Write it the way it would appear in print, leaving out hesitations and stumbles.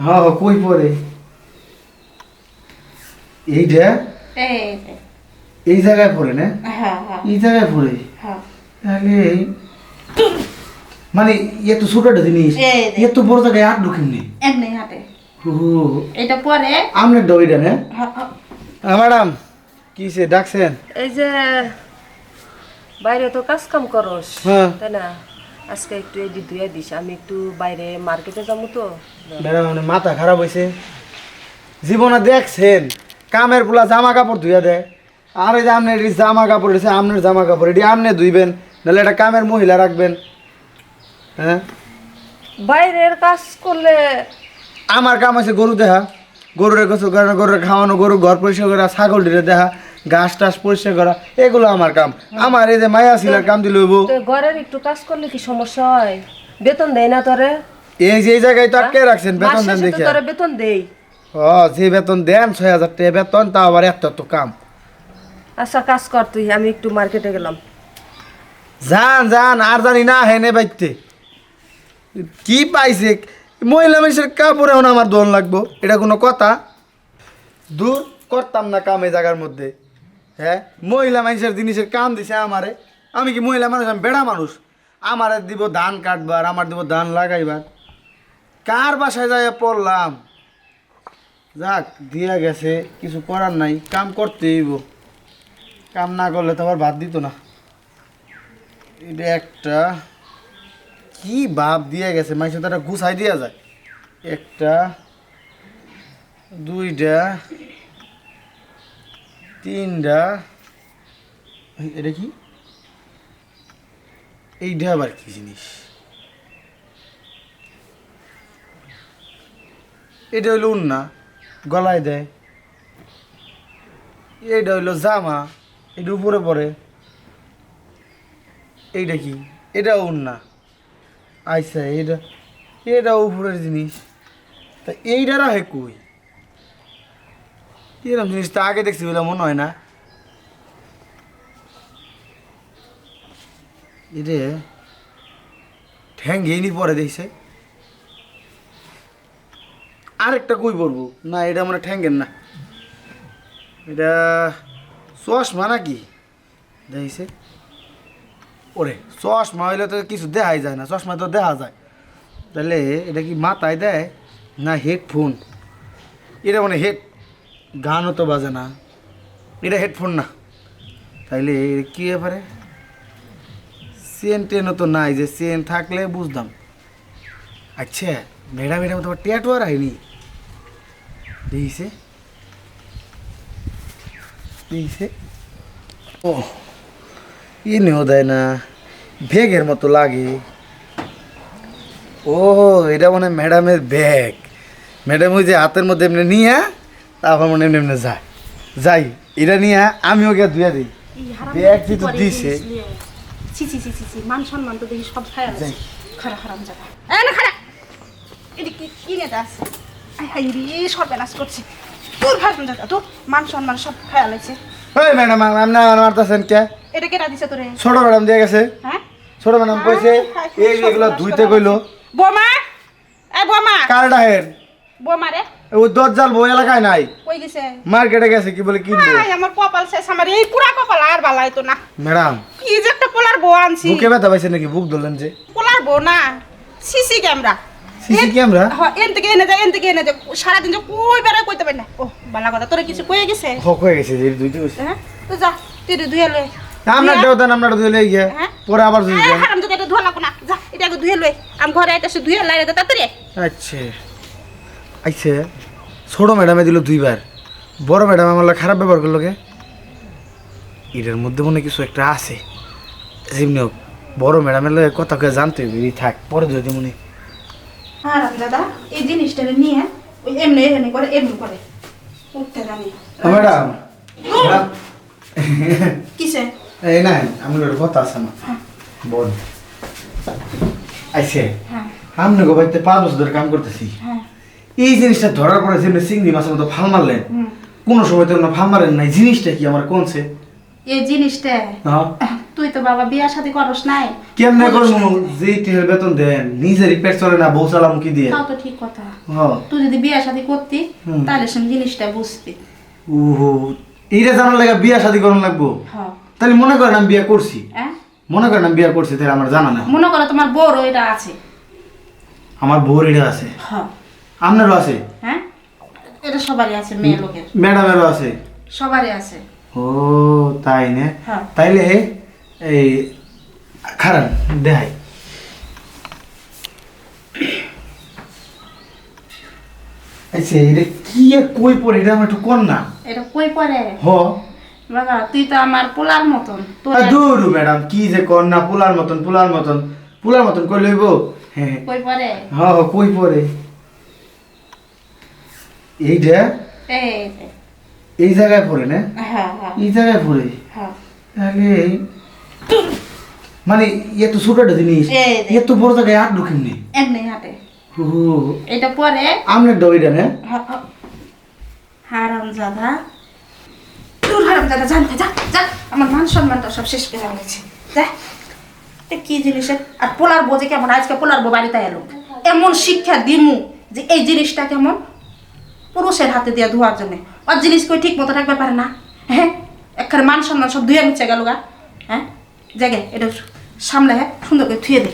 হ্যাঁ কই পরে এইটা এই জায়গায় পড়ে না? এই জায়গায় পড়ে তাহলে মানে এত ছোট একটা জিনিস এত বড় জায়গায় হাত ঢুকেননি এমনি হাতে ও এটা পরে আমনে দইটা না ম্যাডাম কিসে ডাকছেন? এই যে বাইরে তো কাজ কাম করস হ্যাঁ তাই না, আজকে একটু এডি ধুয়ে দিস, আমি একটু বাইরে মার্কেটে যাবো তো। ম্যাডাম মানে মাথা খারাপ হয়েছে। জীবনে দেখছেন কামের পোলা জামা কাপড় ধুইয়া দেয়, আর এই যে আপনার জামা কাপড় এসে আপনার জামা কাপড় এটি আপনি ধুইবেন, নাহলে এটা কামের মহিলা রাখবেন। হ্যাঁ বাইরের কাজ করলে আমার কাম আছে গরু দেখা, গরুরে গোসল করানো, গরুরে খাওয়ানো, গরু ঘর পরিষ্কার করা, ছাগল ডিরে দেখা, ঘাস টাস পরিষ্কার করা, এগুলো আমার কাম। আমার এই যে মায়া ছিলার কাম দিল হইব। তো ঘরের একটু কাজ করলে কি সমস্যা হয়? বেতন দেয় না তোরে? এই যে এই জায়গায় তো আটকে রাখছেন বেতন দেন দেখে। তোরে বেতন দেই। ও যে বেতন দেন ৬০০০ টাকা বেতন, তা আবার এত কাম। আচ্ছা কাজ কর তুই, আমি একটু মার্কেটে গেলাম। যান যান, আর জানি না হেনে বাইতে কি পাইছে মহিলা মানুষের কাপড়ে এখন আমার দোন লাগবো, এটা কোনো কথা? দূর করতাম না কাম এই জায়গার মধ্যে। হ্যাঁ মহিলা মানুষের জিনিসের কাম দিছে আমারে। আমি কি মহিলা মানুষ? আমি বেড়া মানুষ। আমারে দিব ধান কাটবার, আমার দিব ধান লাগাইবার। কার বাসায় যাই পড়লাম? যাক দিয়া গেছে, কিছু করার নাই, কাম করতে হইব। কাম না করলে তো আবার ভাত দিত না। এটা একটা কি ভাব দিয়ে গেছে, মাইসে তো একটা গুছাই দিয়া যায়। একটা দুইটা তিনটা, এটা কি? এইটা আবার কি জিনিস? এটা হইলো উন্না, গলায় দেয়। এইটা হইলো জামা, এটা উপরে পরে। এইটা কি? এটা উন্না। আচ্ছা এটা এটা উপরের জিনিস, তা এইটা রাখে কই? এরকম জিনিসটা আগে দেখছি বলে মনে হয় না। এটা ঠ্যাং ঘেইনি পরে দেখছে। আরেকটা কই পড়বো না, এটা মানে ঠ্যাঙ্গের না, এটা চশমা নাকি দেখছে? ওরে চশমা হইলে তো কিছু দেখাই যায় না, চশমা তো দেখা যায়। তাহলে এটা কি মাথায় দেয় না হেডফোন? এটা মানে গানও তো বাজে না, এটা হেডফোন না। তাইলে কি ব্যাপারে? চেন টেনও তো নাই, যে চেন থাকলে বুঝতাম। আচ্ছা ম্যাডাম এটা তোমার ট্যাটু আর হয়নি দেখছে দেখছে? ও এনেও দেয় না, ব্যাগের মতো লাগে। ও এটা মানে ম্যাডামের ব্যাগ। ম্যাডাম ওই যে হাতের মধ্যে এমনি নিয়ে তারপর মানে এমনি এমনি যায় যাই, এটা নিয়ে আমিও গিয়ে ধুয়ে দিই। ব্যাগ যেহেতু দিছে মান সম্মান তো দেখি সব খায় আছে। খারাপ খারাপ জায়গা না খারাপ এদিকে কি কিনে দাস রে সর্বনাশ করছে তোর ভাষণ জায়গা তো মান সম্মান সব খায় আছে। ওই ম্যাডাম আপনি মারতেছেন কে? এটা কেটা দিছে তোরে? ছোট ম্যাডাম দিয়ে গেছে। হ্যাঁ ছোট ম্যাডাম কইছে এই এগুলো ধুইতে কইলো। বোমা এ বোমা কারটা হের বোমা রে ওই দজ্জাল বই এলাকায় নাই, কই গেছে? মার্কেটে গেছে কি বলে কিনবো। আই আমার কপাল শেষ, আমার এই পুরা কপাল আর বালাই তো না। ম্যাডাম কি যে একটা পোলার বউ আনছি। বুকে ব্যথা পাইছে নাকি? বুক ধরলেন যে? পোলার বউ না, সিসি ক্যামেরা। CC camera? হ্যাঁ এন থেকে এনে যা সারাদিন যে কই বেড়ায় কইতে পারি না। ও বালা কথা, তোরে কিছু কয়ে গেছে? হক হয়ে গেছে যে দুইতে কইছে। হ্যাঁ তো যা তুই ধুয়ে লই। আমরা দেন, আমরা ধুয়ে লই গিয়া হ্যাঁ? পরে আবার ধুই দেন। হারাম যদি এটা ধোয়া লাগবো না, যা এটা আগে ধুয়ে লই। আম ঘরে আইতাছে ধুয়ে লাইরে দে তাড়াতাড়ি। আচ্ছা আচ্ছা ছোট ম্যাডামে দিল দুইবার, বড় ম্যাডাম আমার লাগে খারাপ ব্যবহার করলো কে? এটার মধ্যে মনে কিছু একটা আছে। যেমনি হোক বড় ম্যাডামের লাগে কথা কে জানতে হবে, থাক পরে ধুয়ে মনে। হারাম দাদা এই জিনিসটারে নিয়ে ওই এমনি এমনি করে উঠতে জানি। ম্যাডাম কিসে? এই না আমার একটা কথা আছে আমার বল। আইছে হ্যাঁ আমনে গো বাইতে 5 বছর ধরে কাম করতেছি। হ্যাঁ এই জিনিসটা ধরার পরে যেমনি চিংড়ি মাছের মতো ফাল মারলেন, কোনো সময় তো না ফাল মারেন নাই। জিনিসটা কি আমার কোনছে? এই জিনিসটা তুই তো বাবা বিয়া শাদী করস নাই। কেমনে করবো? যে টিহের বেতন দেন নিজেরই পেট চলে না, বউ চালাম কি দিয়ে? তাও তো ঠিক কথা। হ্যাঁ। তুই যদি বিয়া শাদী করতি তাহলে সে জিনিসটা বুঝবি। ওহো, এইটা জানার লাগে বিয়া শাদী করার লাগবো? হ্যাঁ। তাহলে মনে করেন আমি বিয়া করছি, হ্যাঁ মনে করেন আমি বিয়া করছি, তাহলে আমার জানা না। মনে করো তোমার বউর এটা আছে। আমার বউর এটা আছে, হ্যাঁ। আপনারও আছে? হ্যাঁ এটা সবারই আছে, মেয়ে লোকের ম্যাডামেরও আছে? সবারই আছে। ও তাই না? হ্যাঁ। তাইলে এই খারাপ দেখাই। আচ্ছা এটা কি আর কই পড়ে, এটা আমার একটু কর না। এটা কই পড়ে? হ বাবা তুই তো আমার পোলার মতন। তোর দূর ম্যাডাম, কি যে কর না, পোলার মতন পোলার মতন পোলার মতন কই লইব? হ্যাঁ কই পড়ে? হ কই পড়ে এইটা? এই এই জায়গায় পড়ে না? হ্যাঁ হ্যাঁ এই জায়গায় পড়ে? হ্যাঁ। তাহলে মানে এত ছোট একটা জিনিস এই যে। এত বড় জায়গায় আর ঢুকেননি? এমনি হাতে ও এটা পরে আমনের দইটা না? হারামজাদা, তোর হারামজাদা জানতে যা যা, আমার মান সম্মানটা সব শেষ করে ফেলেছে। যা, এটা কি জিনিস? আর পোলার বোঝে কেমন? আজকে পোলার বউ বাড়িতে এলো, এমন শিক্ষা দিমু যে এই জিনিসটা কেমন পুরুষের হাতে দিয়ে ধোয়ার জন্য। ওর জিনিস কই ঠিক মতো রাখতে পারে না। হ্যাঁ একখানে মান সম্মান সব ধুয়ে মুছে গেল গা। হ্যাঁ জায়গায় এটা সামলে সুন্দর করে ধুয়ে দে।